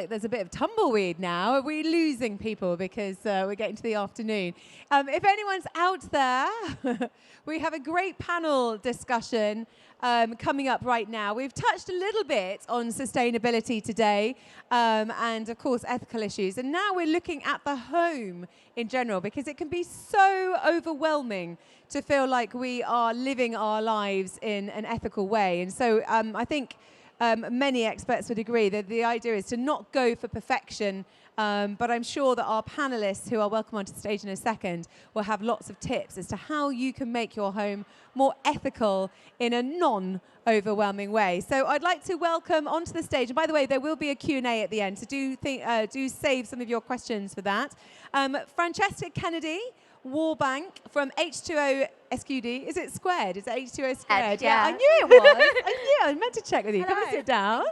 like there's a bit of tumbleweed now. Are we losing people because we're getting to the afternoon? If anyone's out there, we have a great panel discussion coming up right now. We've touched a little bit on sustainability today and, of course, ethical issues. And now we're looking at the home in general because it can be so overwhelming to feel like we are living our lives in an ethical way. And so I think many experts would agree that the idea is to not go for perfection, but I'm sure that our panelists, who are welcome onto the stage in a second, will have lots of tips as to how you can make your home more ethical in a non-overwhelming way. So I'd like to welcome onto the stage, and by the way, there will be a Q&A at the end, so do save some of your questions for that. Francesca Kennedy, Wallbank from H2O SQD. Is it squared? Is it H2O squared? Yeah, I knew it was. I knew. I meant to check with you. Come and sit down.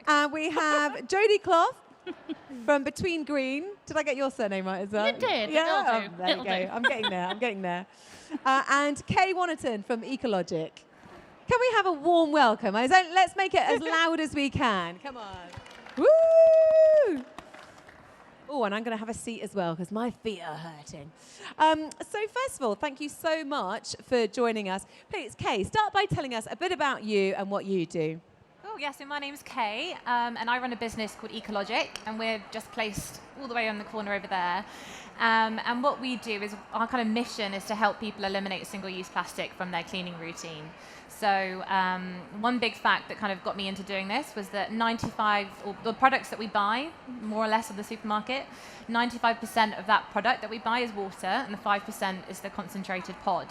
And we have Jodie Clough from Between Green. Did I get your surname right as well? You did. Yeah. It'll do. There you go. I'm getting there. I'm getting there. And Kaye Wannerton from Ekologik. Can we have a warm welcome? Let's make it as loud as we can. Come on. Woo! Oh, and I'm going to have a seat as well because my feet are hurting. So first of all, thank you so much for joining us. Please, Kaye, start by telling us a bit about you and what you do. Oh, yeah, so my name's Kaye, and I run a business called Ekologik, and we're just placed all the way on the corner over there. And what we do is, our kind of mission is to help people eliminate single-use plastic from their cleaning routine. So one big fact that kind of got me into doing this was that the products that we buy, more or less of the supermarket, 95% of that product that we buy is water, and the 5% is the concentrated pod.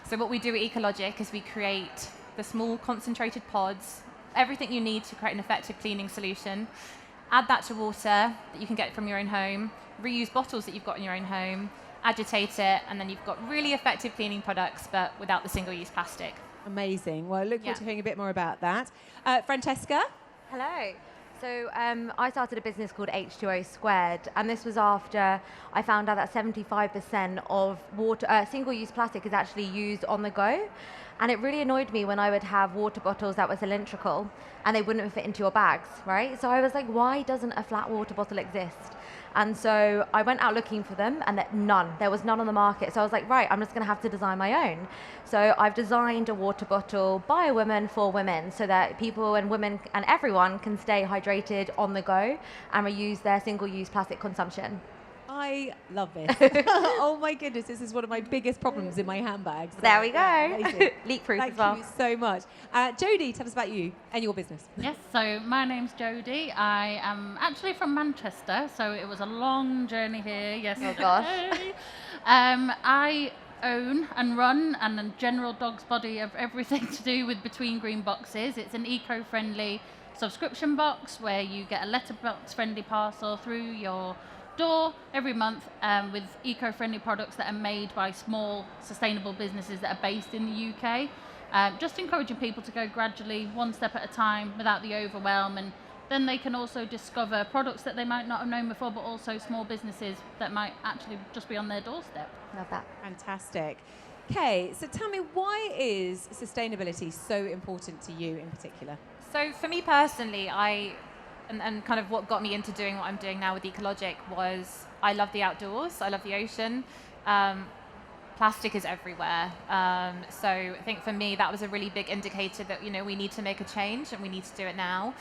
So what we do at Ekologik is we create the small concentrated pods, everything you need to create an effective cleaning solution, add that to water that you can get from your own home, reuse bottles that you've got in your own home, agitate it, and then you've got really effective cleaning products, but without the single-use plastic. Amazing. Well, I look forward to hearing a bit more about that. Francesca? Hello. So I started a business called H2O Squared, and this was after I found out that 75% of single-use plastic is actually used on the go. And it really annoyed me when I would have water bottles that were cylindrical and they wouldn't fit into your bags, right? So I was like, why doesn't a flat water bottle exist? And so I went out looking for them, and there was none on the market. So I was like, right, I'm just gonna have to design my own. So I've designed a water bottle by a woman for women so that people and women and everyone can stay hydrated on the go and reuse their single-use plastic consumption. I love this. Oh my goodness, this is one of my biggest problems in my handbags. So there we go. Leak-proof as well. Thank you so much. Jodie, tell us about you and your business. Yes, so my name's Jodie. I am actually from Manchester, so it was a long journey here yesterday. Oh gosh. I own and run and a general dog's body of everything to do with Between Green boxes. It's an eco-friendly subscription box where you get a letterbox-friendly parcel through your door every month with eco-friendly products that are made by small sustainable businesses that are based in the UK. Just encouraging people to go gradually, one step at a time, without the overwhelm, and then they can also discover products that they might not have known before, but also small businesses that might actually just be on their doorstep. Love that. Fantastic. Kaye, so tell me, why is sustainability so important to you in particular? So for me personally, and kind of what got me into doing what I'm doing now with Ekologik was I love the outdoors, I love the ocean. Plastic is everywhere. So I think for me that was a really big indicator that we need to make a change and we need to do it now.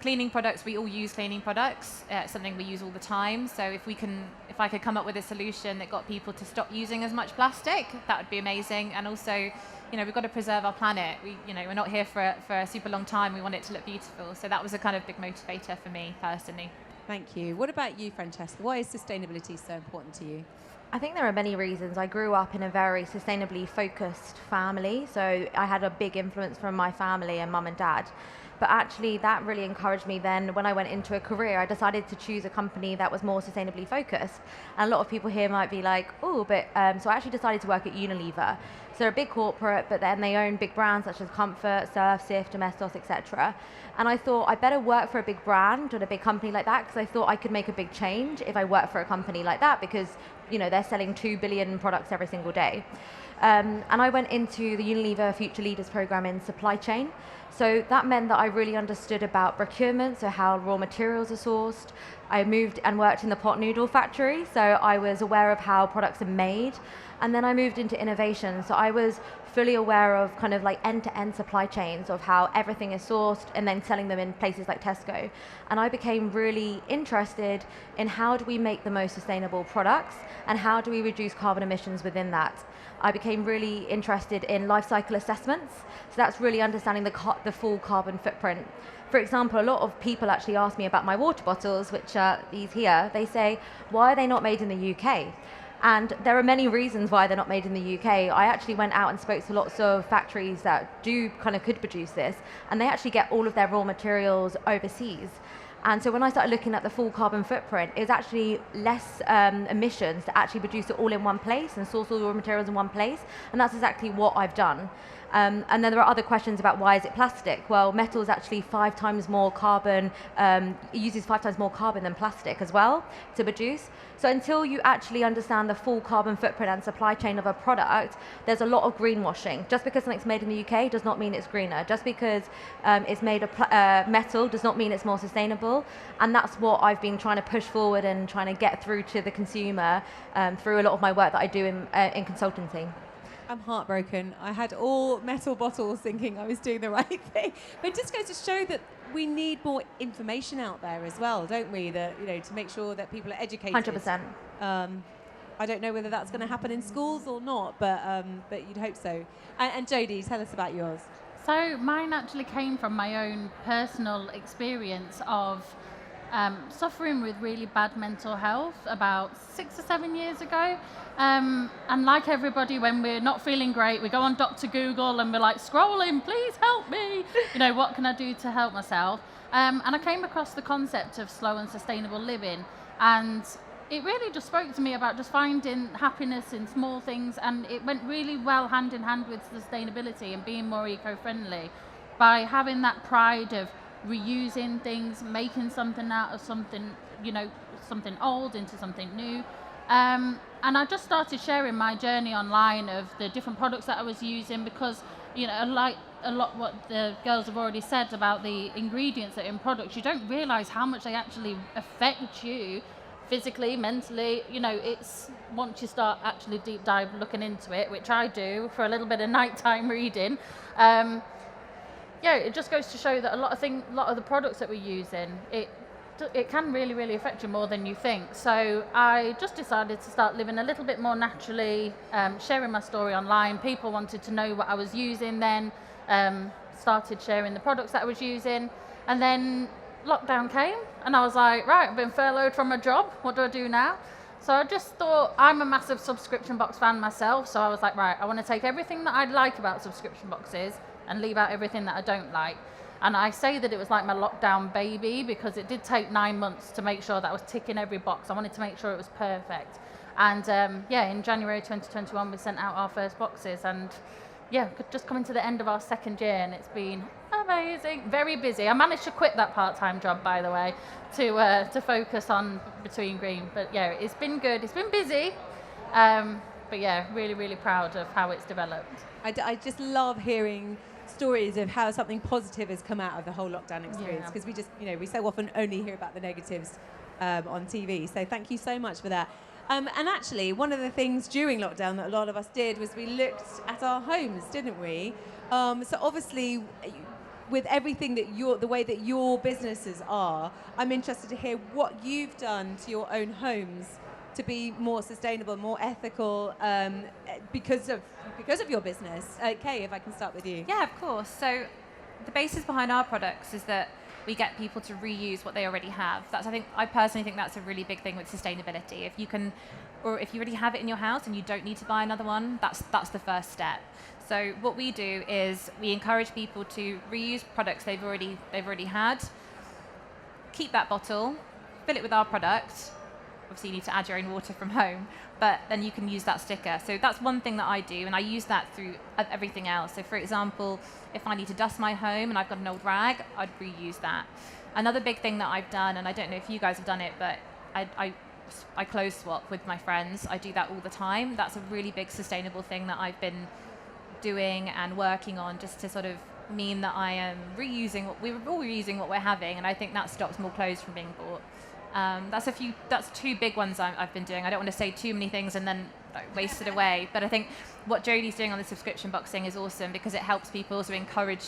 Cleaning products, we all use cleaning products. It's something we use all the time. So if I could come up with a solution that got people to stop using as much plastic, that would be amazing. And also, we've got to preserve our planet. We're not here for a super long time. We want it to look beautiful. So that was a kind of big motivator for me personally. Thank you. What about you, Francesca? Why is sustainability so important to you? I think there are many reasons. I grew up in a very sustainably focused family, so I had a big influence from my family and mum and dad. But actually that really encouraged me then when I went into a career. I decided to choose a company that was more sustainably focused. And a lot of people here might be like, oh, but so I actually decided to work at Unilever. So they're a big corporate, but then they own big brands such as Comfort, Surf, Sif, Domestos, etc. And I thought I better work for a big brand or a big company like that, because I thought I could make a big change if I worked for a company like that, because they're selling 2 billion products every single day. And I went into the Unilever Future Leaders program in supply chain. So that meant that I really understood about procurement, so how raw materials are sourced. I moved and worked in the pot noodle factory, so I was aware of how products are made. And then I moved into innovation, so I was fully aware of kind of like end-to-end supply chains of how everything is sourced and then selling them in places like Tesco. And I became really interested in how do we make the most sustainable products and how do we reduce carbon emissions within that. I became really interested in life cycle assessments, so that's really understanding the full carbon footprint. For example, a lot of people actually ask me about my water bottles, which are these here. They say, why are they not made in the UK? And there are many reasons why they're not made in the UK. I actually went out and spoke to lots of factories that could produce this, and they actually get all of their raw materials overseas. And so when I started looking at the full carbon footprint, it was actually less emissions to actually produce it all in one place and source all the raw materials in one place. And that's exactly what I've done. And then there are other questions about why is it plastic? Well, metal is actually 5 times more carbon, it uses 5 times more carbon than plastic as well to produce. So until you actually understand the full carbon footprint and supply chain of a product, there's a lot of greenwashing. Just because something's made in the UK does not mean it's greener. Just because it's made of metal does not mean it's more sustainable. And that's what I've been trying to push forward and trying to get through to the consumer through a lot of my work that I do in consultancy. I'm heartbroken. I had all metal bottles thinking I was doing the right thing. But it just goes to show that we need more information out there as well, don't we? That, to make sure that people are educated. 100%. I don't know whether that's going to happen in schools or not, but you'd hope so. And Jodie, tell us about yours. So mine actually came from my own personal experience of suffering with really bad mental health about 6 or 7 years ago. And like everybody, when we're not feeling great, we go on Dr. Google and we're like scrolling, please help me. What can I do to help myself? And I came across the concept of slow and sustainable living. And it really just spoke to me about just finding happiness in small things. And it went really well hand in hand with sustainability and being more eco-friendly by having that pride of reusing things, making something out of something, something old into something new. And I just started sharing my journey online of the different products that I was using because, like a lot what the girls have already said about the ingredients that are in products, you don't realise how much they actually affect you physically, mentally. It's once you start actually deep dive looking into it, which I do for a little bit of nighttime reading. It just goes to show that a lot of the products that we're using, it can really, really affect you more than you think. So I just decided to start living a little bit more naturally, sharing my story online. People wanted to know what I was using then, started sharing the products that I was using. And then lockdown came and I was like, right, I've been furloughed from my job. What do I do now? So I just thought, I'm a massive subscription box fan myself. So I was like, right, I want to take everything that I like about subscription boxes and leave out everything that I don't like. And I say that it was like my lockdown baby because it did take 9 months to make sure that I was ticking every box. I wanted to make sure it was perfect. And in January 2021, we sent out our first boxes and just coming to the end of our second year and it's been amazing, very busy. I managed to quit that part-time job, by the way, to focus on Between Green. But it's been good. It's been busy. Really, really proud of how it's developed. I just love hearing stories of how something positive has come out of the whole lockdown experience because we so often only hear about the negatives on TV. So thank you so much for that. And actually, one of the things during lockdown that a lot of us did was we looked at our homes, didn't we? So obviously, with everything the way that your businesses are, I'm interested to hear what you've done to your own homes to be more sustainable, more ethical, because of your business. Kaye, if I can start with you. Yeah, of course. So the basis behind our products is that we get people to reuse what they already have. I personally think that's a really big thing with sustainability. If you already have it in your house and you don't need to buy another one, that's the first step. So what we do is we encourage people to reuse products they've already had, keep that bottle, fill it with our product, obviously you need to add your own water from home, but then you can use that sticker. So that's one thing that I do, and I use that through everything else. So for example, if I need to dust my home and I've got an old rag, I'd reuse that. Another big thing that I've done, and I don't know if you guys have done it, but I clothes swap with my friends. I do that all the time. That's a really big sustainable thing that I've been doing and working on, just to sort of mean that I am reusing we're all reusing what we're having, and I think that stops more clothes from being bought. That's two big ones I've been doing. I don't want to say too many things and then waste it away, but I think what Jodie's doing on the subscription boxing is awesome, because it helps people also encourage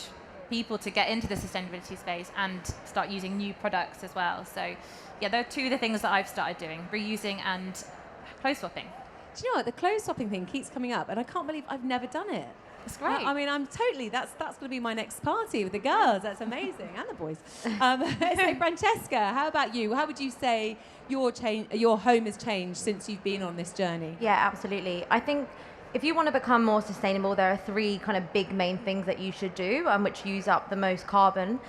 people to get into the sustainability space and start using new products as well. So yeah, they're two of the things that I've started doing, reusing and clothes swapping. Do you know what? The clothes swapping thing keeps coming up, and I can't believe I've never done it. It's great. I mean, that's going to be my next party with the girls. That's amazing, and the boys. So Francesca, how about you? How would you say your home has changed since you've been on this journey? Yeah, absolutely. I think if you want to become more sustainable, there are 3 kind of big main things that you should do, which use up the most carbon.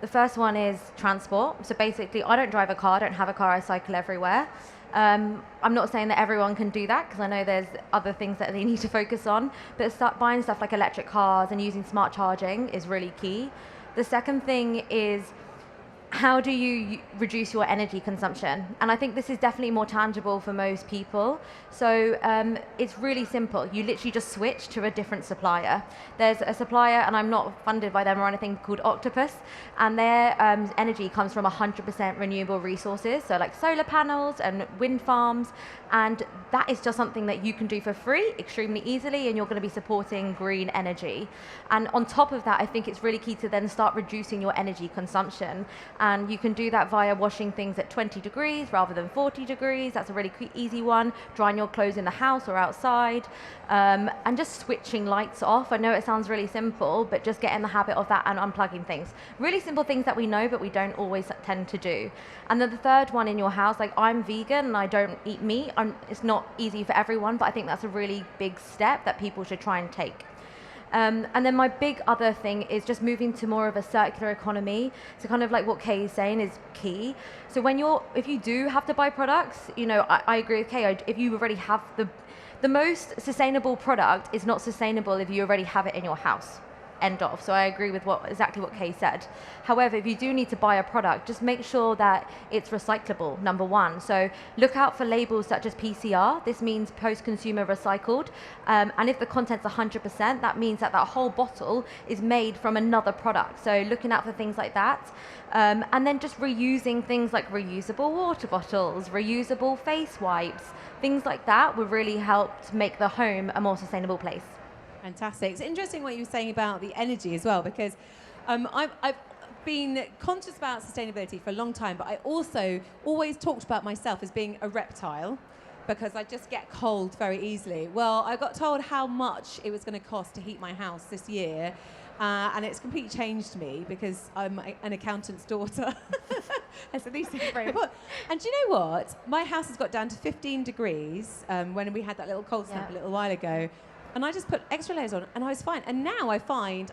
The first one is transport. So basically, I don't drive a car, I don't have a car, I cycle everywhere. I'm not saying that everyone can do that, because I know there's other things that they need to focus on, but start buying stuff like electric cars and using smart charging is really key. The second thing is, how do you reduce your energy consumption? And I think this is definitely more tangible for most people. So it's really simple. You literally just switch to a different supplier. There's a supplier, and I'm not funded by them or anything, called Octopus, and their energy comes from 100% renewable resources, so like solar panels and wind farms, and that is just something that you can do for free, extremely easily, and you're going to be supporting green energy. And on top of that, I think it's really key to then start reducing your energy consumption. And you can do that via washing things at 20 degrees rather than 40 degrees. That's a really easy one. Drying your clothes in the house or outside. And just switching lights off. I know it sounds really simple, but just get in the habit of that and unplugging things. Really simple things that we know, but we don't always tend to do. And then the third one in your house, like I'm vegan and I don't eat meat. It's not easy for everyone, but I think that's a really big step that people should try and take. And then my big other thing is just moving to more of a circular economy. So kind of like what Kaye is saying is key. So if you do have to buy products, I agree with Kaye. If you already have the most sustainable product is not sustainable if you already have it in your house. End of. So I agree with exactly what Kaye said. However, if you do need to buy a product, just make sure that it's recyclable, number one. So look out for labels such as PCR. This means post-consumer recycled. And if the content's 100%, that means that whole bottle is made from another product. So looking out for things like that. And then just reusing things like reusable water bottles, reusable face wipes, things like that will really help to make the home a more sustainable place. Fantastic. It's interesting what you were saying about the energy as well, because I've been conscious about sustainability for a long time, but I also always talked about myself as being a reptile, because I just get cold very easily. Well, I got told how much it was going to cost to heat my house this year, and it's completely changed me, because I'm an accountant's daughter. And so these things are very important. And do you know what? My house has got down to 15 degrees when we had that little cold snap a little while ago. And I just put extra layers on, and I was fine. And now I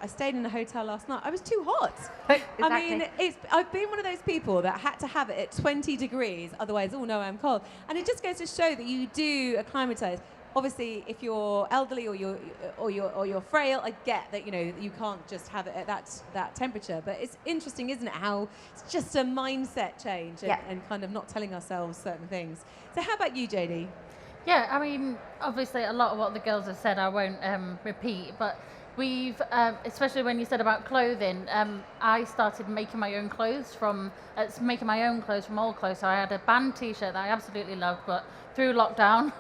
stayed in a hotel last night. I was too hot. Exactly. I mean, I've been one of those people that had to have it at 20 degrees, otherwise, oh no, I'm cold. And it just goes to show that you do acclimatise. Obviously, if you're elderly or you're frail, I get that you can't just have it at that temperature. But it's interesting, isn't it? How it's just a mindset change and kind of not telling ourselves certain things. So, how about you, Jodie? Yeah, I mean, obviously a lot of what the girls have said I won't repeat, but we've, especially when you said about clothing, I started making my own clothes from old clothes. So I had a band t-shirt that I absolutely loved, but through lockdown,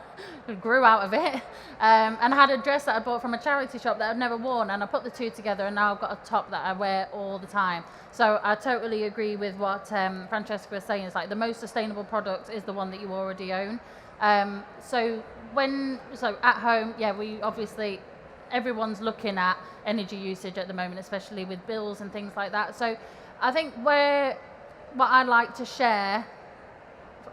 grew out of it, and I had a dress that I bought from a charity shop that I'd never worn, and I put the two together, and now I've got a top that I wear all the time. So I totally agree with what Francesca was saying. It's like the most sustainable product is the one that you already own. So at home, we obviously, everyone's looking at energy usage at the moment, especially with bills and things like that. So I think what I like to share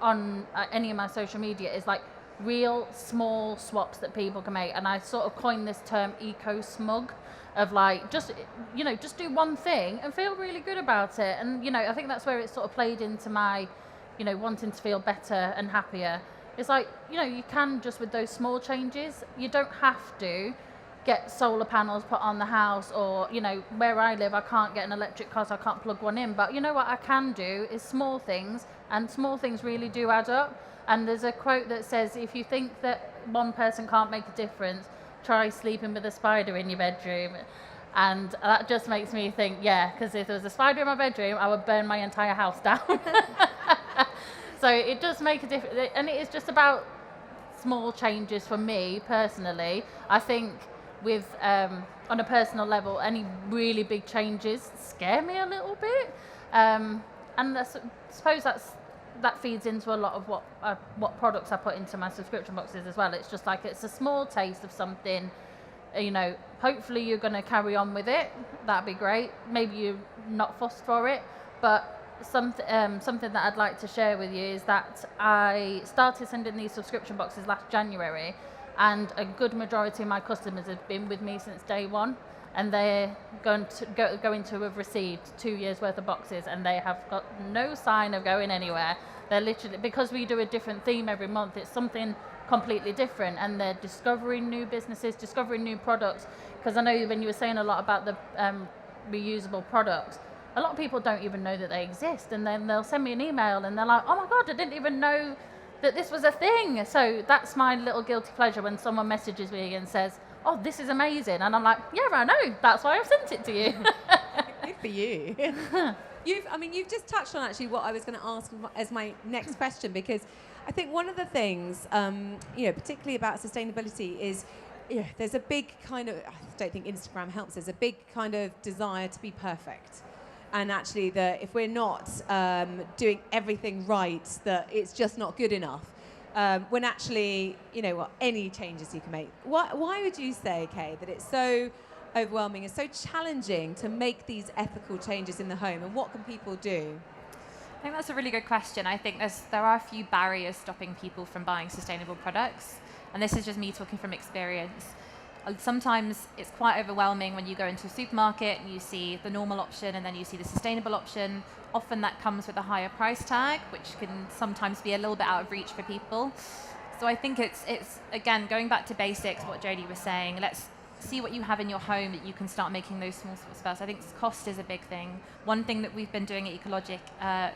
on any of my social media is like real small swaps that people can make. And I sort of coined this term eco-smug, of like, just do one thing and feel really good about it. And, I think that's where it sort of played into my you know, wanting to feel better and happier. It's like, you know, you can just with those small changes, you don't have to get solar panels put on the house, or, you know, where I live, I can't get an electric car, so I can't plug one in. But you know what I can do is small things, and small things really do add up. And there's a quote that says, if you think that one person can't make a difference, try sleeping with a spider in your bedroom. And that just makes me think, yeah, because if there was a spider in my bedroom, I would burn my entire house down. So it does make a difference, and it is just about small changes for me personally. I think with on a personal level, any really big changes scare me a little bit, and I suppose that feeds into a lot of what products I put into my subscription boxes as well. It's just like, it's a small taste of something, you know, hopefully you're going to carry on with it, that'd be great. Maybe you're not fussed for it, but something that I'd like to share with you is that I started sending these subscription boxes last January, and a good majority of my customers have been with me since day one, and they're going to have received 2 years worth of boxes, and they have got no sign of going anywhere. They're literally, because we do a different theme every month, it's something completely different, and they're discovering new businesses, discovering new products. Because I know when you were saying a lot about the reusable products, a lot of people don't even know that they exist, and then they'll send me an email and they're like, oh my God, I didn't even know that this was a thing. So that's my little guilty pleasure when someone messages me and says, oh, this is amazing. And I'm like, yeah, I know, that's why I've sent it to you. Good for you. You've just touched on actually what I was going to ask as my next question, because I think one of the things, particularly about sustainability is, there's a big kind of, I don't think Instagram helps, there's a big kind of desire to be perfect. And actually, if we're not doing everything right, that it's just not good enough. When actually, any changes you can make. Why would you say, Kaye, that it's so overwhelming and so challenging to make these ethical changes in the home, and what can people do? I think that's a really good question. I think there are a few barriers stopping people from buying sustainable products, and this is just me talking from experience. Sometimes it's quite overwhelming when you go into a supermarket and you see the normal option and then you see the sustainable option. Often that comes with a higher price tag, which can sometimes be a little bit out of reach for people. So I think it's again, going back to basics, what Jodie was saying, let's see what you have in your home that you can start making those small steps first. I think cost is a big thing. One thing that we've been doing at ekologik,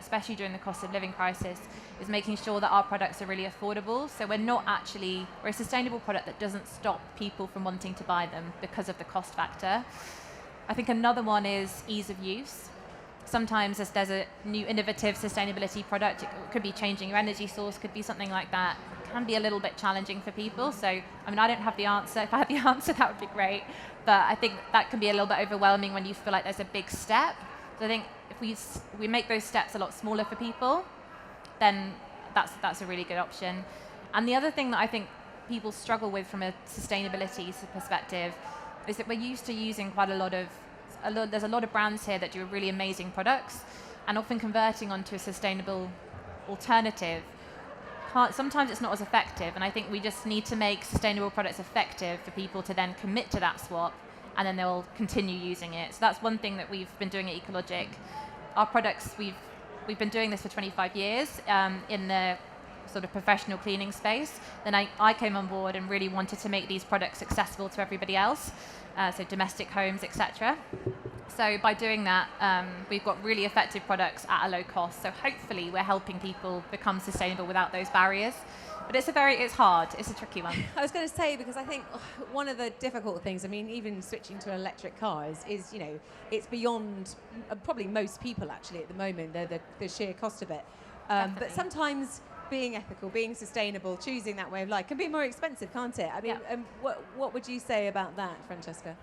especially during the cost of living crisis, is making sure that our products are really affordable. So we're a sustainable product that doesn't stop people from wanting to buy them because of the cost factor. I think another one is ease of use. Sometimes if there's a new innovative sustainability product, it could be changing your energy source, could be something like that. It can be a little bit challenging for people. So, I don't have the answer. If I had the answer, that would be great. But I think that can be a little bit overwhelming when you feel like there's a big step. So I think if we make those steps a lot smaller for people, then that's a really good option. And the other thing that I think people struggle with from a sustainability perspective is that we're used to using quite there's a lot of brands here that do really amazing products, and often converting onto a sustainable alternative, sometimes it's not as effective. And I think we just need to make sustainable products effective for people to then commit to that swap, and then they'll continue using it. So that's one thing that we've been doing at ekologik. Our products, we've been doing this for 25 years in the sort of professional cleaning space. Then I came on board and really wanted to make these products accessible to everybody else, so domestic homes, etc. So by doing that, we've got really effective products at a low cost. So hopefully we're helping people become sustainable without those barriers. But it's hard. It's a tricky one. I was going to say, because I think one of the difficult things, even switching to an electric car is it's beyond probably most people actually at the moment, the sheer cost of it. But sometimes being ethical, being sustainable, choosing that way of life can be more expensive, can't it? What would you say about that, Francesca?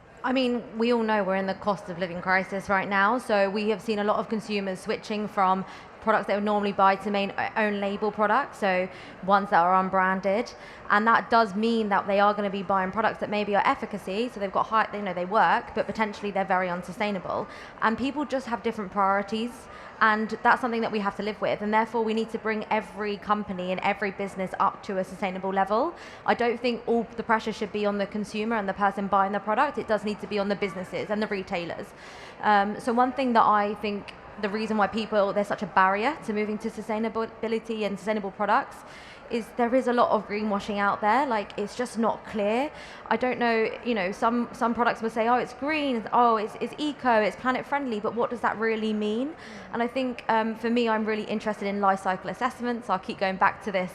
We all know we're in the cost of living crisis right now, so we have seen a lot of consumers switching from products they would normally buy to own label products, so ones that are unbranded, and that does mean that they are going to be buying products that maybe are efficacy, so they've got high, they work, but potentially they're very unsustainable, and people just have different priorities. And that's something that we have to live with, and therefore we need to bring every company and every business up to a sustainable level. I don't think all the pressure should be on the consumer and the person buying the product. It does need to be on the businesses and the retailers. So one thing that I think the reason why there's such a barrier to moving to sustainability and sustainable products is there is a lot of greenwashing out there. Like, it's just not clear. I don't know, some products will say, oh, it's green, oh, it's eco, it's planet friendly, but what does that really mean? And I think for me, I'm really interested in life cycle assessments. I'll keep going back to this.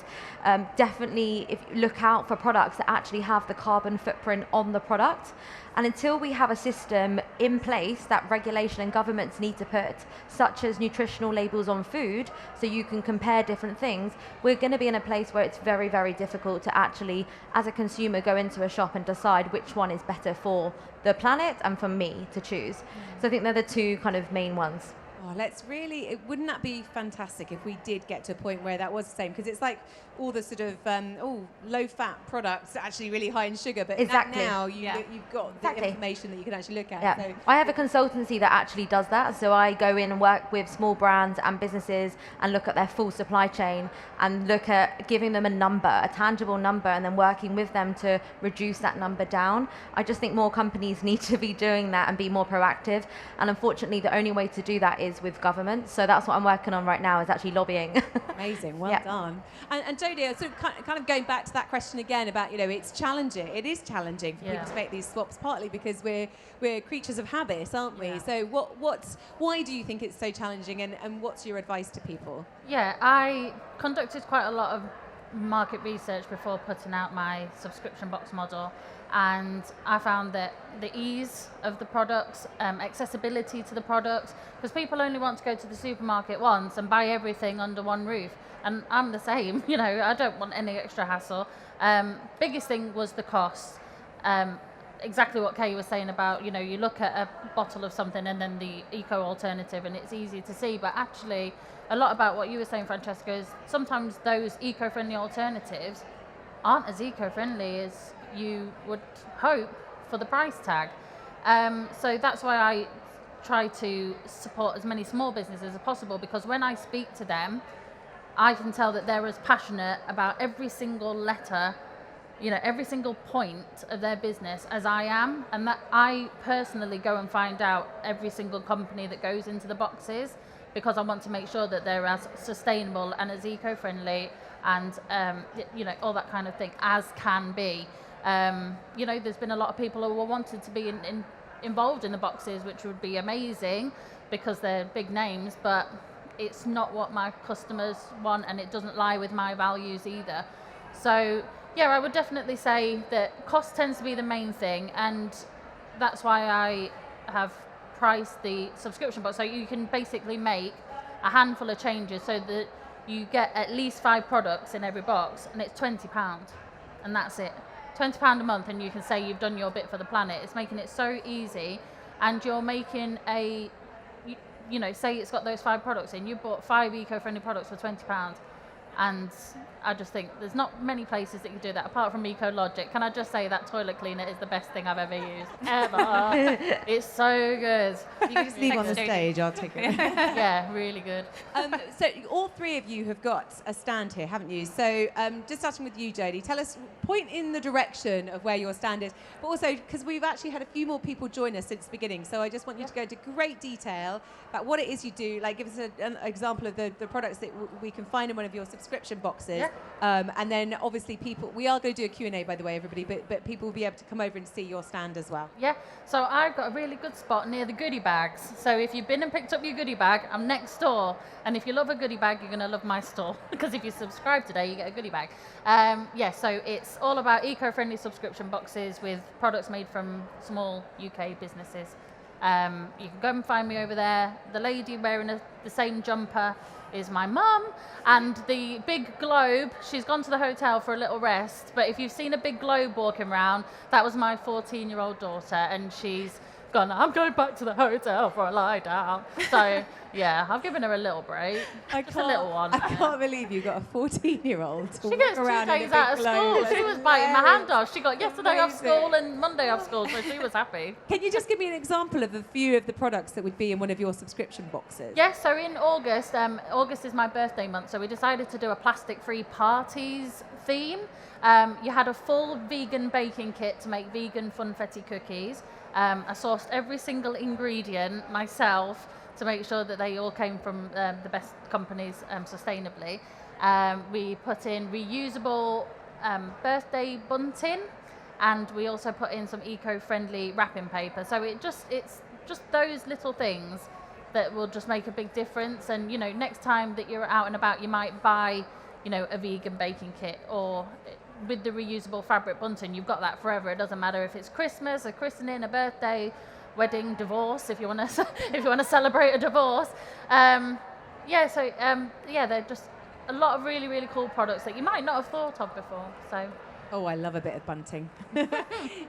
Definitely, if you look out for products that actually have the carbon footprint on the product. And until we have a system in place that regulation and governments need to put, such as nutritional labels on food, so you can compare different things, we're going to be in a place where it's very, very difficult to actually, as a consumer, go into a shop and decide which one is better for the planet and for me to choose. So I think they're the two kind of main ones. Oh, wouldn't that be fantastic if we did get to a point where that was the same? Because it's like all the sort of low-fat products are actually really high in sugar, but exactly. now you've got the information that you can actually look at. Yeah. So. I have a consultancy that actually does that. So I go in and work with small brands and businesses and look at their full supply chain and look at giving them a tangible number, and then working with them to reduce that number down. I just think more companies need to be doing that and be more proactive. And unfortunately, the only way to do that is with government. So that's what I'm working on right now, is actually lobbying. Amazing, well done. And Jodie, so kind of going back to that question again about, it's challenging. It is challenging for people to make these swaps, partly because we're creatures of habit, aren't we? Yeah. So why do you think it's so challenging, and what's your advice to people? Yeah, I conducted quite a lot of market research before putting out my subscription box model, and I found that the ease of the products, accessibility to the products, because people only want to go to the supermarket once and buy everything under one roof, and I'm the same. I don't want any extra hassle. Biggest thing was the cost. Exactly what Kaye was saying about, you look at a bottle of something and then the eco alternative, and it's easy to see, but actually a lot about what you were saying, Francesca, is sometimes those eco-friendly alternatives aren't as eco-friendly as you would hope for the price tag. So that's why I try to support as many small businesses as possible, because when I speak to them, I can tell that they're as passionate about every single letter, every single point of their business as I am, and that I personally go and find out every single company that goes into the boxes, because I want to make sure that they're as sustainable and as eco-friendly and all that kind of thing as can be. There's been a lot of people who wanted to be involved in the boxes, which would be amazing because they're big names, but it's not what my customers want, and it doesn't lie with my values either. So yeah, I would definitely say that cost tends to be the main thing, and that's why I have priced the subscription box. So you can basically make a handful of changes so that you get at least 5 products in every box, and it's £20, and that's it. £20 a month, and you can say you've done your bit for the planet. It's making it so easy, and you're making say it's got those 5 products in, you bought 5 eco-friendly products for £20, and I just think there's not many places that you do that apart from ekologik. Can I just say that toilet cleaner is the best thing I've ever used, ever. It's so good. You can just leave on the stage, I'll take it. Yeah, really good. So all 3 of you have got a stand here, haven't you? So just starting with you, Jodie, tell us, point in the direction of where your stand is, but also, because we've actually had a few more people join us since the beginning, so I just want you to go into great detail about what it is you do, like give us an example of the products that we can find in one of your subscription boxes. Yeah. And then obviously we are going to do a Q&A, by the way, everybody, but people will be able to come over and see your stand as well. Yeah, so I've got a really good spot near the goodie bags. So if you've been and picked up your goodie bag, I'm next door. And if you love a goodie bag, you're going to love my store, because if you subscribe today, you get a goodie bag. So it's all about eco-friendly subscription boxes with products made from small UK businesses. You can go and find me over there. The lady wearing the same jumper is my mum, and the big globe, she's gone to the hotel for a little rest, but if you've seen a big globe walking around, that was my 14-year-old daughter, and she's gone, I'm going back to the hotel for a lie down. So yeah, I've given her a little break. Just a little one. I can't believe you got a 14-year-old to She walk gets 2 around days in a out of big school. globe. She was biting my hand off. She got yesterday off Amazing. school and Monday off school, so she was happy. Can you just give me an example of a few of the products that would be in one of your subscription boxes? Yes, so in August, August is my birthday month, so we decided to do a plastic-free parties theme. You had a full vegan baking kit to make vegan funfetti cookies. I sourced every single ingredient myself to make sure that they all came from the best companies sustainably. We put in reusable birthday bunting, and we also put in some eco-friendly wrapping paper. So it's just those little things that will just make a big difference. And next time that you're out and about, you might buy a vegan baking kit, or with the reusable fabric bunting, you've got that forever. It doesn't matter if it's Christmas, a christening, a birthday, wedding, divorce, if you want to celebrate a divorce. They're just a lot of really, really cool products that you might not have thought of before. So. Oh, I love a bit of bunting.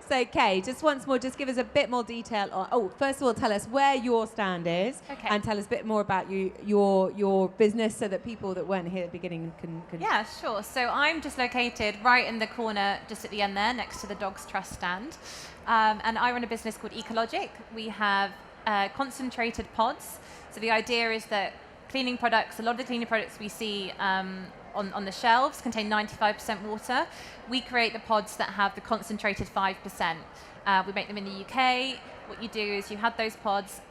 So, Kaye, just once more, just give us a bit more detail on. Oh, first of all, tell us where your stand is, and tell us a bit more about your business, so that people that weren't here at the beginning can. Yeah, sure. So I'm just located right in the corner, just at the end there, next to the Dogs Trust stand, and I run a business called Ekologik. We have concentrated pods. So the idea is that cleaning products, a lot of the cleaning products we see on the shelves contain 95% water. We create the pods that have the concentrated 5%. We make them in the UK. What you do is you have those pods,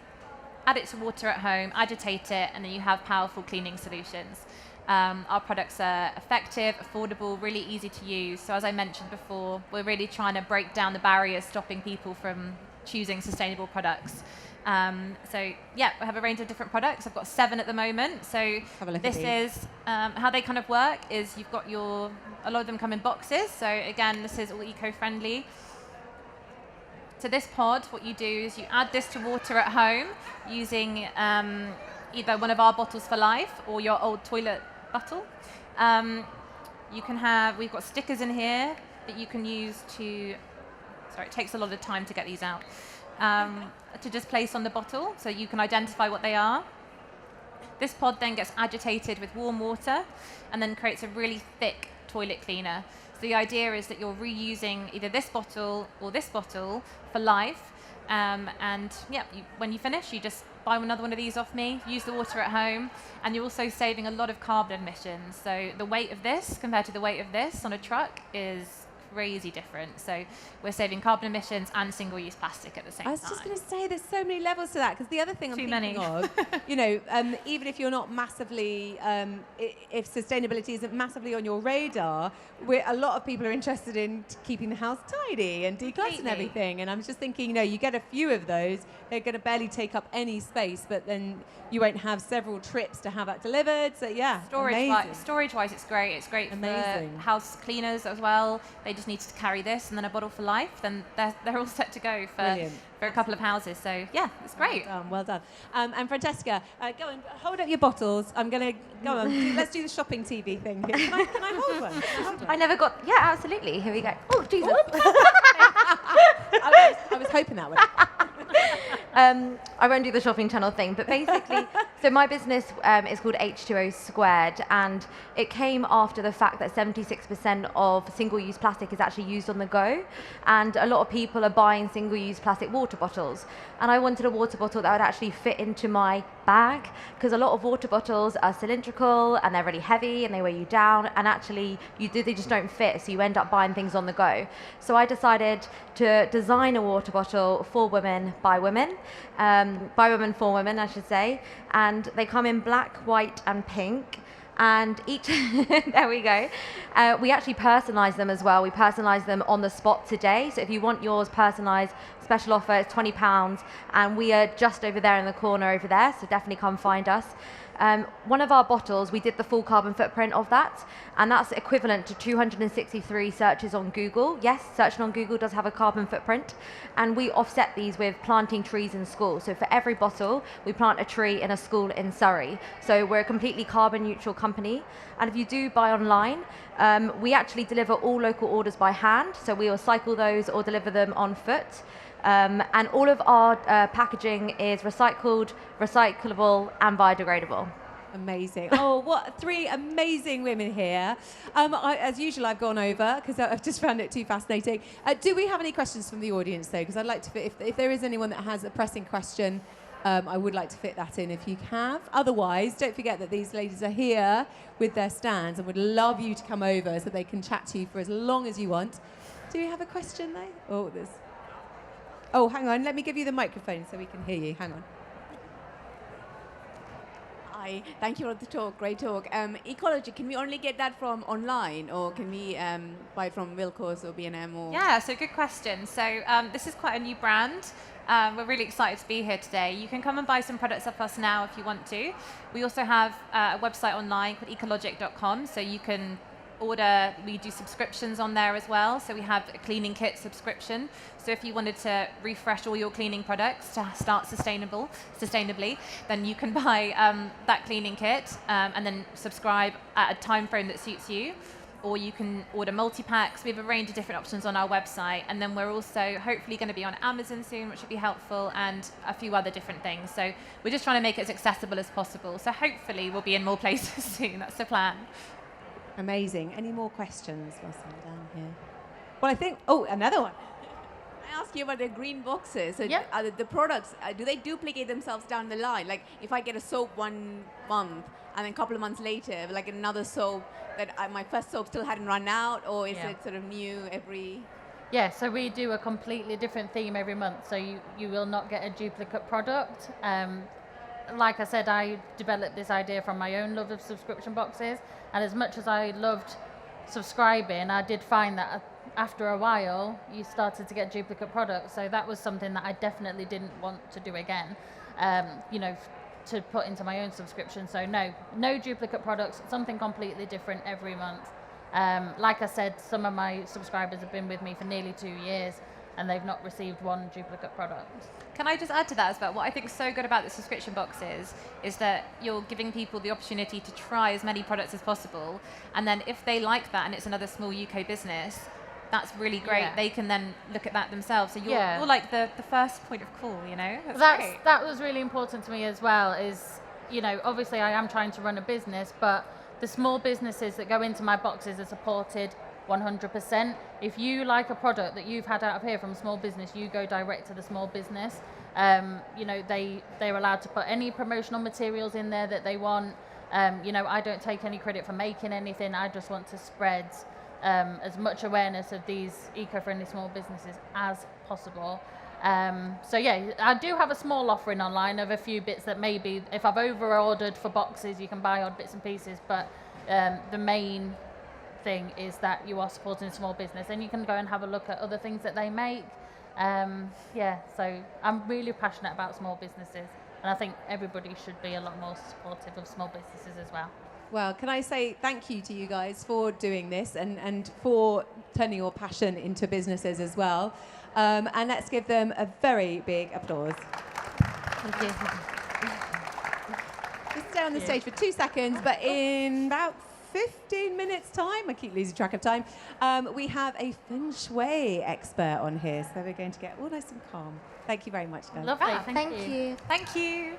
add it to water at home, agitate it, and then you have powerful cleaning solutions. Our products are effective, affordable, really easy to use. So as I mentioned before, we're really trying to break down the barriers stopping people from choosing sustainable products. We have a range of different products. I've got 7 at the moment. So this is how they kind of work. Is you've got a lot of them come in boxes. So again, this is all eco-friendly. So this pod, what you do is you add this to water at home using either one of our bottles for life or your old toilet bottle. We've got stickers in here that you can use to. Sorry, it takes a lot of time to get these out. To just place on the bottle, so you can identify what they are. This pod then gets agitated with warm water and then creates a really thick toilet cleaner. So the idea is that you're reusing either this bottle or this bottle for life. When you finish, you just buy another one of these off me, use the water at home, and you're also saving a lot of carbon emissions. So the weight of this compared to the weight of this on a truck is crazy different. So we're saving carbon emissions and single-use plastic at the same time. I was just going to say, there's so many levels to that, because the other thing I'm thinking of, even if you're not massively, if sustainability isn't massively on your radar, a lot of people are interested in keeping the house tidy and decluttering everything. And I'm just thinking, you get a few of those, they're going to barely take up any space, but then you won't have several trips to have that delivered. So yeah, storage-wise, it's great. It's great for house cleaners as well. They just need to carry this and then a bottle for life. Then they're all set to go for a couple of houses. So yeah, it's great. Well done. And Francesca, go and hold up your bottles. I'm going to go on. Let's do the shopping TV thing here. Can I hold one? I never got. Yeah, absolutely. Here we go. Oh, Jesus. I was hoping that would. I won't do the shopping channel thing, but basically, so my business is called H2O Squared, and it came after the fact that 76% of single-use plastic is actually used on the go, and a lot of people are buying single-use plastic water bottles. And I wanted a water bottle that would actually fit into my bag, because a lot of water bottles are cylindrical and they're really heavy and they weigh you down, and actually they just don't fit, so you end up buying things on the go. So I decided to design a water bottle for women by women, for women I should say, and they come in black, white and pink. And each, there we go. We actually personalize them as well. We personalize them on the spot today. So if you want yours personalized, special offer, it's £20. And we are just over there in the corner over there. So definitely come find us. One of our bottles, we did the full carbon footprint of that, and that's equivalent to 263 searches on Google. Yes, searching on Google does have a carbon footprint, and we offset these with planting trees in schools. So for every bottle, we plant a tree in a school in Surrey. So we're a completely carbon neutral company. And if you do buy online, we actually deliver all local orders by hand. So we will cycle those or deliver them on foot. And all of our packaging is recycled, recyclable and biodegradable. Amazing. Oh, what 3 amazing women here. As usual, I've gone over because I've just found it too fascinating. Do we have any questions from the audience, though? Because I'd like to fit, if there is anyone that has a pressing question, I would like to fit that in if you have. Otherwise, don't forget that these ladies are here with their stands and would love you to come over so they can chat to you for as long as you want. Do we have a question, though? Oh, hang on. Let me give you the microphone so we can hear you. Hang on. Hi, thank you for the talk. Great talk. Ecology, can we only get that from online, or can we buy it from Wilco's or B&M? Or Yeah, so good question. So this is quite a new brand. We're really excited to be here today. You can come and buy some products off us now if you want to. We also have a website online called ekologik.com, so you can order. We do subscriptions on there as well. So we have a cleaning kit subscription. So if you wanted to refresh all your cleaning products to start sustainably, then you can buy that cleaning kit and then subscribe at a time frame that suits you. Or you can order multi-packs. We have a range of different options on our website. And then we're also hopefully going to be on Amazon soon, which would be helpful, and a few other different things. So we're just trying to make it as accessible as possible. So hopefully we'll be in more places soon. That's the plan. Amazing. Any more questions whilst I'm down here? Well, I think, oh, another one. I ask you about the green boxes. So Yeah. the products, do they duplicate themselves down the line? Like if I get a soap 1 month and then a couple of months later, like another soap that my first soap still hadn't run out, or is it sort of new every... Yeah, so we do a completely different theme every month, so you will not get a duplicate product. Like I said, I developed this idea from my own love of subscription boxes, and as much as I loved subscribing, I did find that after a while you started to get duplicate products, so that was something that I definitely didn't want to do again, to put into my own subscription. So no duplicate products, something completely different every month. Like I said, some of my subscribers have been with me for nearly 2 years and they've not received one duplicate product. Can I just add to that as well? What I think is so good about the subscription boxes is that you're giving people the opportunity to try as many products as possible. And then if they like that and it's another small UK business, that's really great. Yeah. They can then look at that themselves. So you're like the first point of call, you know? That's great. That was really important to me as well, is, obviously I am trying to run a business, but the small businesses that go into my boxes are supported 100%. If you like a product that you've had out of here from a small business, you go direct to the small business. They're allowed to put any promotional materials in there that they want. I don't take any credit for making anything. I just want to spread as much awareness of these eco-friendly small businesses as possible. I do have a small offering online of a few bits that maybe if I've over-ordered for boxes, you can buy odd bits and pieces, but the main thing is that you are supporting a small business, and you can go and have a look at other things that they make. So I'm really passionate about small businesses, and I think everybody should be a lot more supportive of small businesses as well. Well, can I say thank you to you guys for doing this and for turning your passion into businesses as well. And let's give them a very big applause. Thank you. Just stay on the stage for 2 seconds, but in about 15 minutes' time, I keep losing track of time, we have a feng shui expert on here, so we're going to get all nice and calm. Thank you very much, guys. Lovely. Thank you. Thank you.